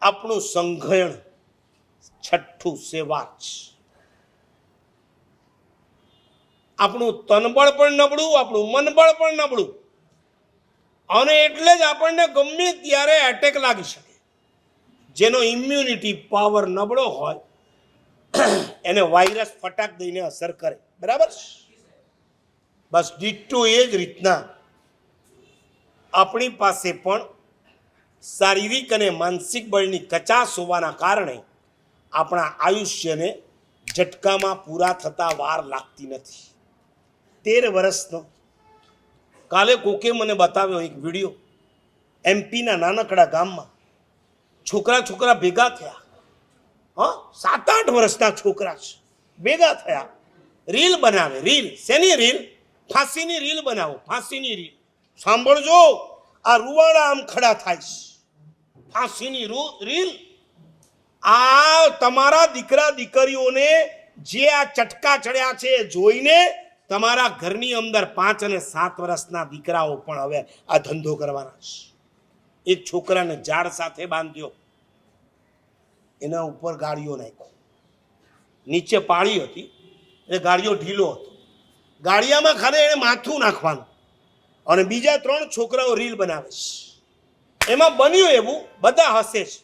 આપણું સંઘયણ છઠ્ઠું સેવા જ. આપણું તનબળ પણ નબળું, આપણું મનબળ પણ નબળું, અને એટલે જ આપણને ગમે ત્યારે એટેક લાગી શકે. જેનો ઇમ્યુનિટી પાવર નબળો હોય એને વાયરસ ફટાક દઈને અસર કરે. બરાબર. બસ ડીટો એ જ રીતના આપણી પાસે પણ શારીરિક અને માનસિક બળની કચાશ હોવાના કારણે આપણા આયુષ્યને ઝટકામાં પૂરા થતા વાર લાગતી નથી. 13 વર્ષનો કાલે કોકે મને બતાવ્યો એક વિડીયો. એમપીના નાનકડા ગામમાં છોકરા ભેગા થયા. 7-8 વર્ષના છોકરા છે, ભેગા થયા, રીલ બનાવે. રીલ શેની રીલ? ફાંસીની રીલ બનાવો, ફાંસીની રીલ. સાંભળજો, આ રૂવાડા આમ ખડા થાય છે. ફાંસીની રીલ. આ તમારા દીકરા દીકરીઓને જે આ ચટકા ચડ્યા છે જોઈને તમારા ઘરની અંદર 5 અને 7 વર્ષના દીકરાઓ પણ હવે આ ધંધો કરવાના છે. એક છોકરાને ઝાડ સાથે બાંધ્યો, એના ઉપર ગાડીઓ નાખ્યો, નીચે પાળી હતી, એ ગાડીઓ ઢીલો હતો, ગાડિયામાં ખાલી એને માથું નાખવાનું, અને બીજા 3 છોકરાઓ રીલ બનાવે છે. એમાં બન્યું એવું, બધા હસે છે.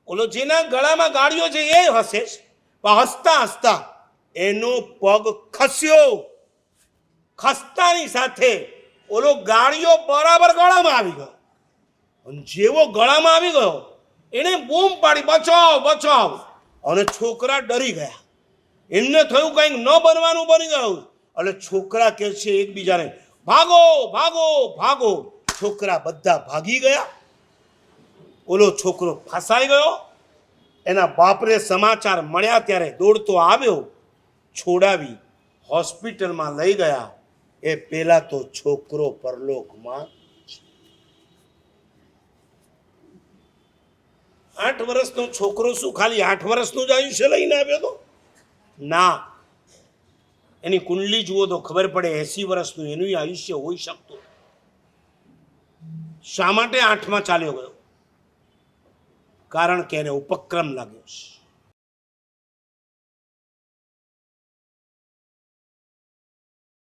ઓલો જેના ગળામાં ગાડીઓ છે એ હસે છે, પણ હસતા હસતા એનો પગ ખસ્યો. ખસતાની સાથે ઓલો ગાડીઓ બરાબર ગળામાં આવી ગયો. અને જેવો ગળામાં આવી ગયો એને બૂમ પાડી, બચાવ બચાવ. અને છોકરા ડરી ગયા. એમને થયું કંઈક ન બનવાનું બની ગયું. એટલે છોકરા કહે છે એકબીજાને, ભાગો ભાગો ભાગો. છોકરા બધા ભાગી ગયા. ઓલો છોકરો ફસાઈ ગયો. એના બાપને સમાચાર મળ્યા ત્યારે દોડતો આવ્યો, છોડાવી હોસ્પિટલમાં લઈ ગયા. એ પેલા તો છોકરો પરલોકમાં. 8 વર્ષનો છોકરો શું ખાલી 8 વર્ષનું જ આયુષ્ય લઈને આવ્યો હતો? ના, એની કુંડલી જુઓ તો ખબર પડે 80 વર્ષનું એનું આયુષ્ય હોઈ શકતું. શા માટે 8માં ચાલ્યો ગયો? કારણ કે એને ઉપક્રમ લાગ્યો છે.